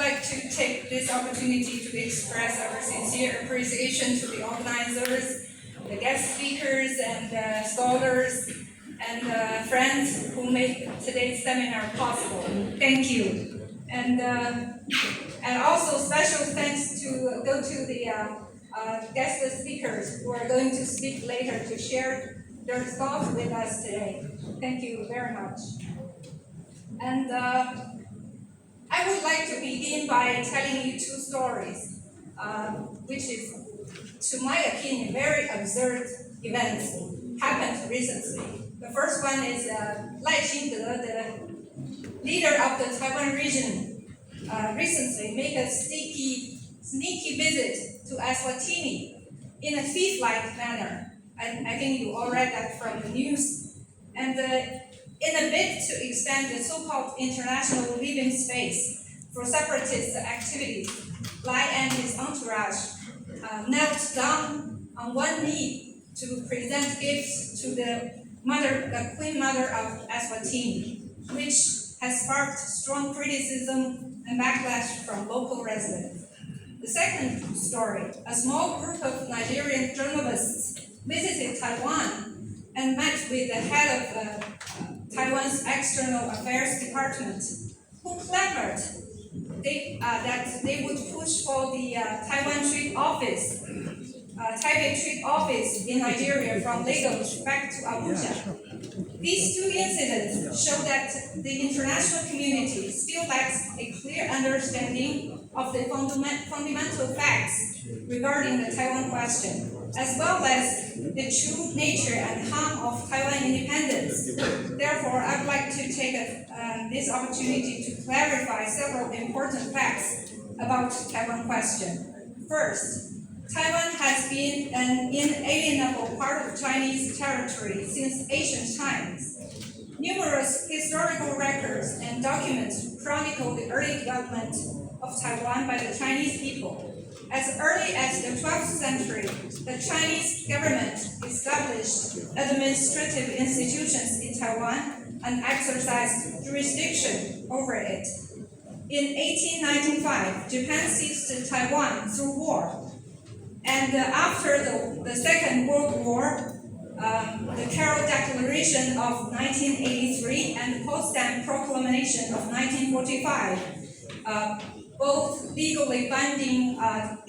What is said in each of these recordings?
like to take this opportunity to express our sincere appreciation to the organizers, the guest speakers, and scholars, and friends who made today's seminar possible. Thank you. And also special thanks to go to the guest speakers who are going to speak later to share their thoughts with us today. Thank you very much. And I would like to begin by telling you two stories, which is, to my opinion, very absurd events happened recently. The first one is Lai Ching-te, the leader of the Taiwan region, recently made a sneaky visit to Eswatini in a thief-like manner. I think you all read that from the news. And in a bid to extend the so-called international living space for separatist activities, Lai and his entourage knelt down on one knee to present gifts to the Queen Mother of Eswatini, which has sparked strong criticism and backlash from local residents. The second story, a small group of Nigerian journalists visited Taiwan and met with the head of Taiwan's External Affairs Department, who clamored that they would push for the Taipei Trade Office in Nigeria from Lagos back to Abuja. These two incidents show that the international community still lacks a clear understanding of the fundamental facts regarding the Taiwan question, as well as the true nature and harm of Taiwan independence. Therefore, I would like to take this opportunity to clarify several important facts about the Taiwan question. First, Taiwan has been an inalienable part of Chinese territory since ancient times. Numerous historical records and documents chronicle the early development of Taiwan by the Chinese people. As early as the 12th century, the Chinese government established administrative institutions in Taiwan and exercised jurisdiction over it. In 1895, Japan seized Taiwan through war. And after the Second World War, the Carroll Declaration of 1983 and the Potsdam Proclamation of 1945, both legally binding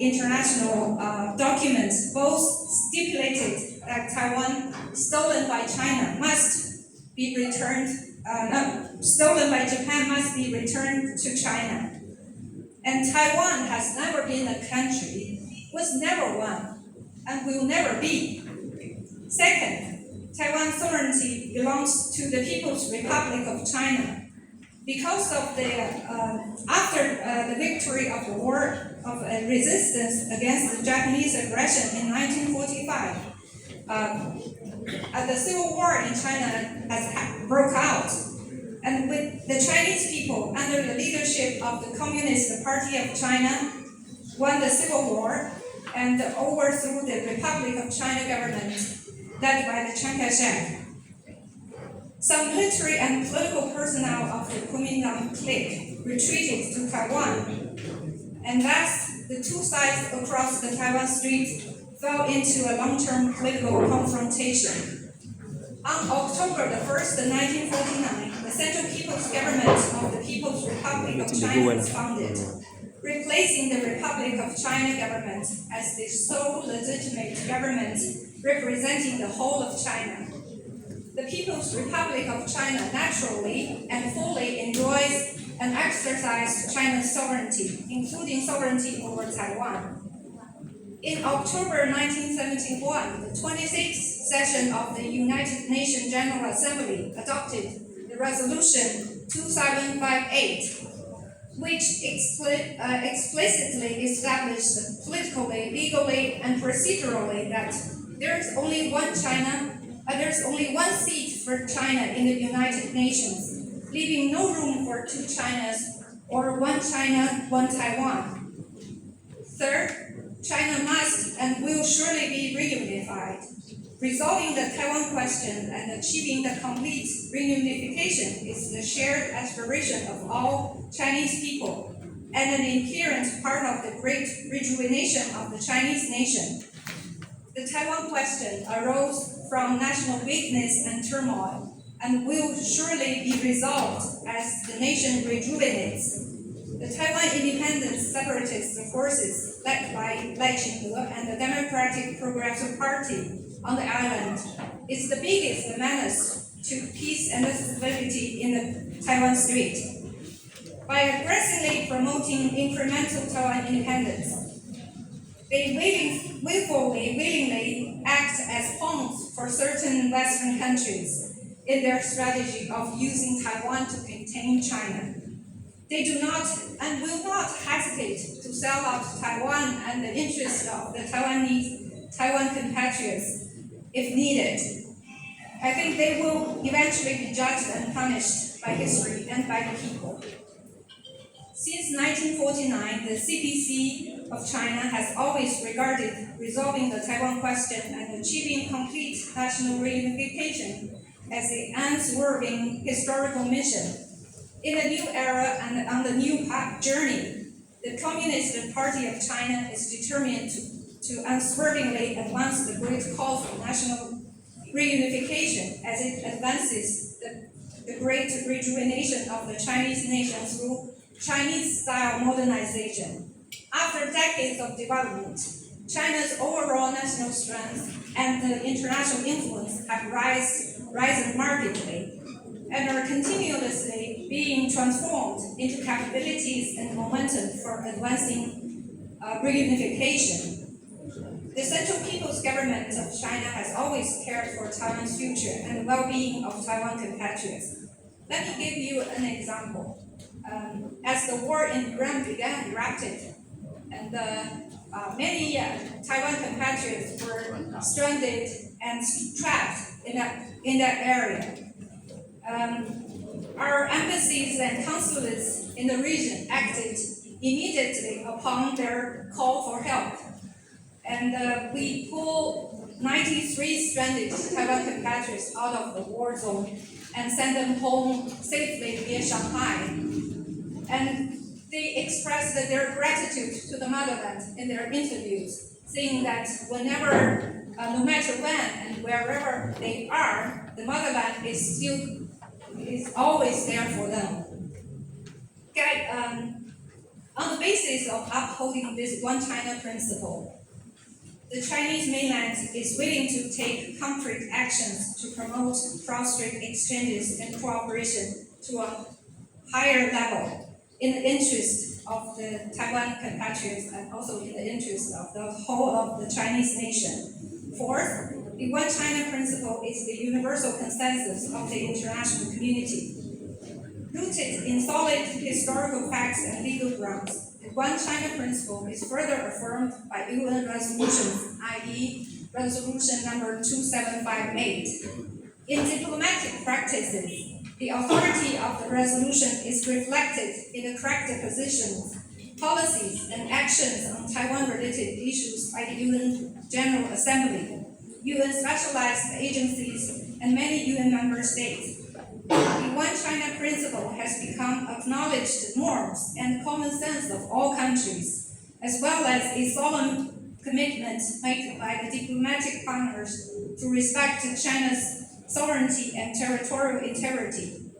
international documents, both stipulated that Taiwan stolen by China must be returned, stolen by Japan must be returned to China. And Taiwan has never been a country, was never one, and will never be. Second, Taiwan sovereignty belongs to the People's Republic of China. Because of after the victory of the War of Resistance against the Japanese aggression in 1945, the Civil War in China has broke out. And with the Chinese people under the leadership of the Communist Party of China won the Civil War and overthrew the Republic of China government led by the Chiang Kai-shek. Some military and political personnel of the Kuomintang clique retreated to Taiwan, and thus the two sides across the Taiwan Strait fell into a long-term political confrontation. On October the 1st, 1949, the Central People's Government of the People's Republic of China was founded, replacing the Republic of China government as the sole legitimate government representing the whole of China. The People's Republic of China naturally and fully enjoys and exercises China's sovereignty, including sovereignty over Taiwan. In October 1971, the 26th session of the United Nations General Assembly adopted the Resolution 2758, which explicitly established politically, legally, and procedurally that there's only one China, there's only one seat for China in the United Nations, leaving no room for two Chinas or one China, one Taiwan. Third, China must and will surely be reunified. Resolving the Taiwan question and achieving the complete reunification is the shared aspiration of all Chinese people, and an inherent part of the great rejuvenation of the Chinese nation. The Taiwan question arose from national weakness and turmoil, and will surely be resolved as the nation rejuvenates. The Taiwan independence separatist forces, led by Lai Ching-te and the Democratic Progressive Party on the island, is the biggest menace to peace and stability in the Taiwan Strait. By aggressively promoting incremental Taiwan independence, they willingly act as pawns for certain Western countries in their strategy of using Taiwan to contain China. They do not and will not hesitate to sell out Taiwan and the interests of the Taiwan compatriots if needed. I think they will eventually be judged and punished by history and by the people. Since 1949, the CPC of China has always regarded resolving the Taiwan question and achieving complete national reunification as an unswerving historical mission. In the new era and on the new journey, the Communist Party of China is determined to unswervingly advance the great cause of national reunification as it advances the great rejuvenation of the Chinese nation through Chinese-style modernization. After decades of development, China's overall national strength and the international influence have risen markedly and are continuously being transformed into capabilities and momentum for advancing reunification. The Central People's Government of China has always cared for Taiwan's future and the well-being of Taiwan compatriots. Let me give you an example. As the war in Iran began erupted, and many Taiwan compatriots were stranded and trapped in that area. Our embassies and consulates in the region acted immediately upon their call for help. And we pulled 93 stranded Taiwan compatriots out of the war zone and sent them home safely via Shanghai. And they expressed their gratitude to the motherland in their interviews, saying that whenever, no matter when and wherever they are, the motherland is always there for them. Okay, on the basis of upholding this one China principle, the Chinese mainland is willing to take concrete actions to promote cross-strait exchanges and cooperation to a higher level in the interest of the Taiwan compatriots and also in the interest of the whole of the Chinese nation. Fourth, the One China principle is the universal consensus of the international community. Rooted in solid historical facts and legal grounds, the One China principle is further affirmed by UN resolutions, i.e. Resolution number 2758. In diplomatic practices, the authority of the resolution is reflected in the correct positions, policies, and actions on Taiwan-related issues by the UN General Assembly, UN specialized agencies, and many UN member states. The One China principle has become acknowledged norms and common sense of all countries, as well as a solemn commitment made by the diplomatic partners to respect China's sovereignty and territorial integrity.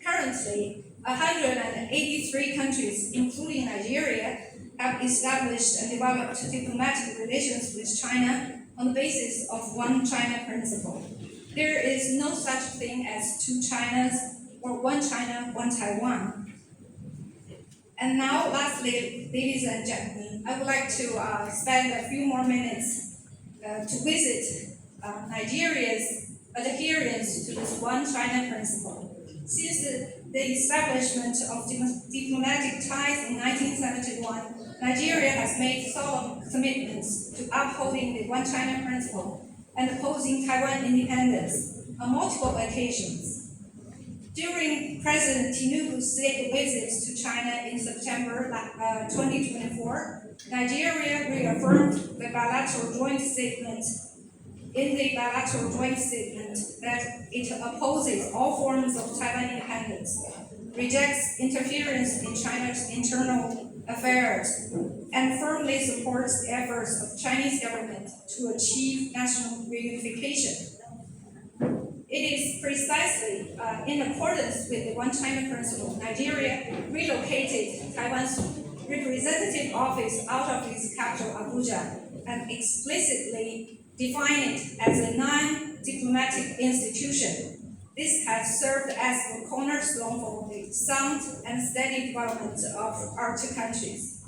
Currently, 183 countries, including Nigeria, have established and developed diplomatic relations with China on the basis of One China principle. There is no such thing as two Chinas or one China, one Taiwan. And now, lastly, ladies and gentlemen, I would like to spend a few more minutes to visit Nigeria's adherence to this One China principle. Since the establishment of diplomatic ties in 1971, Nigeria has made solemn commitments to upholding the One China principle and opposing Taiwan independence on multiple occasions. During President Tinubu's state visits to China in September 2024, Nigeria reaffirmed the bilateral joint statement that it opposes all forms of Taiwan independence, rejects interference in China's internal affairs, and firmly supports the efforts of Chinese government to achieve national reunification. It is precisely in accordance with the One China principle, Nigeria relocated Taiwan's representative office out of its capital, Abuja, and explicitly defined it as a non-diplomatic institution. This has served as the cornerstone for the sound and steady development of our two countries.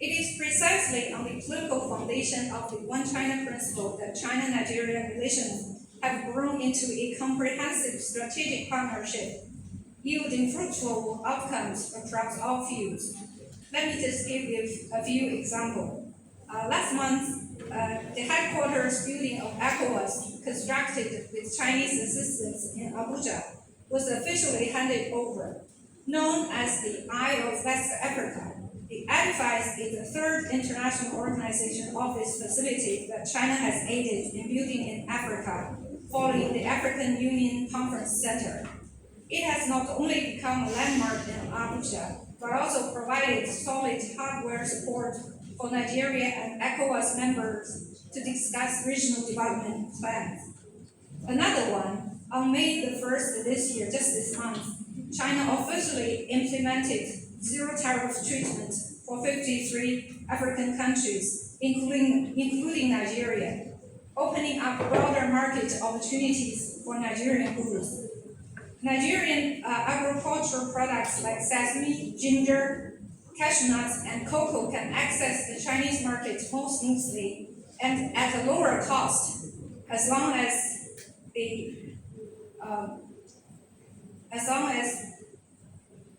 It is precisely on the political foundation of the One China principle that China-Nigeria relations have grown into a comprehensive strategic partnership, yielding fruitful outcomes across all fields. Let me just give you a few examples. Last month, the headquarters building of ECOWAS, constructed with Chinese assistance in Abuja, was officially handed over. Known as the Eye of West Africa, the edifice is the third international organization office facility that China has aided in building in Africa, following the African Union Conference Center. It has not only become a landmark in Abuja, but also provided solid hardware support for Nigeria and ECOWAS members to discuss regional development plans. Another one, on May the 1st this year, just this month, China officially implemented zero tariff treatment for 53 African countries, including Nigeria, opening up broader market opportunities for Nigerian goods. Nigerian agricultural products like sesame, ginger, cashew nuts, and cocoa can access the Chinese market more smoothly and at a lower cost, as long as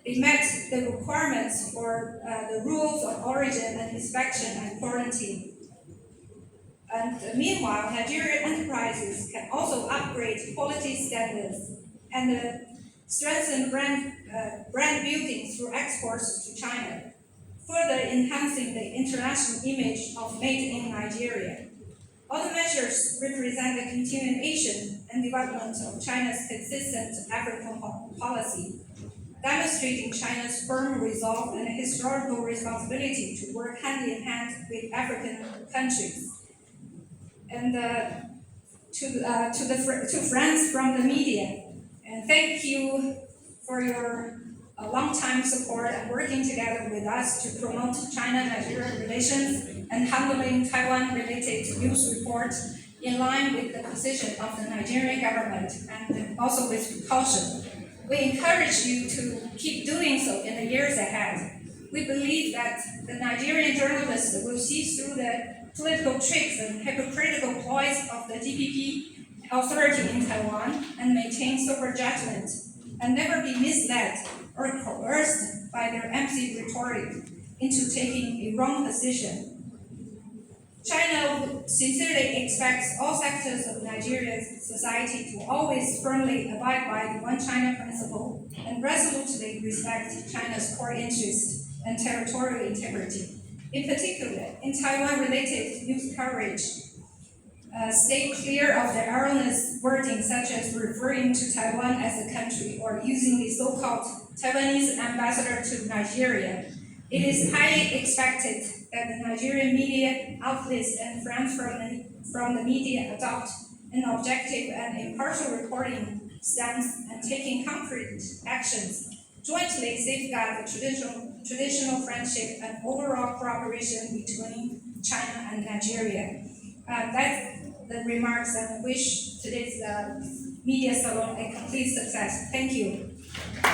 it met the requirements for the rules of origin and inspection and quarantine. And meanwhile, Nigerian enterprises can also upgrade quality standards and strengthen brand building through exports to China, further enhancing the international image of Made in Nigeria. All the measures represent the continuation and development of China's consistent African policy, demonstrating China's firm resolve and historical responsibility to work hand in hand with African countries. And to friends from the media, and thank you for your long-time support and working together with us to promote China-Nigeria relations and handling Taiwan-related news reports in line with the position of the Nigerian government and also with caution. We encourage you to keep doing so in the years ahead. We believe that the Nigerian journalists will see through the political tricks and hypocritical ploys of the DPP authority in Taiwan and maintain sober judgment and never be misled or coerced by their empty rhetoric into taking a wrong position. China sincerely expects all sectors of Nigeria's society to always firmly abide by the One China principle and resolutely respect China's core interests and territorial integrity. In particular, in Taiwan-related news coverage, stay clear of the erroneous wording such as referring to Taiwan as a country or using the so-called Taiwanese ambassador to Nigeria. It is highly expected that the Nigerian media outlets and friends from the media adopt an objective and impartial reporting stance and taking concrete actions jointly safeguard the traditional friendship and overall cooperation between China and Nigeria. That's the remarks, and I wish today's media salon a complete success. Thank you.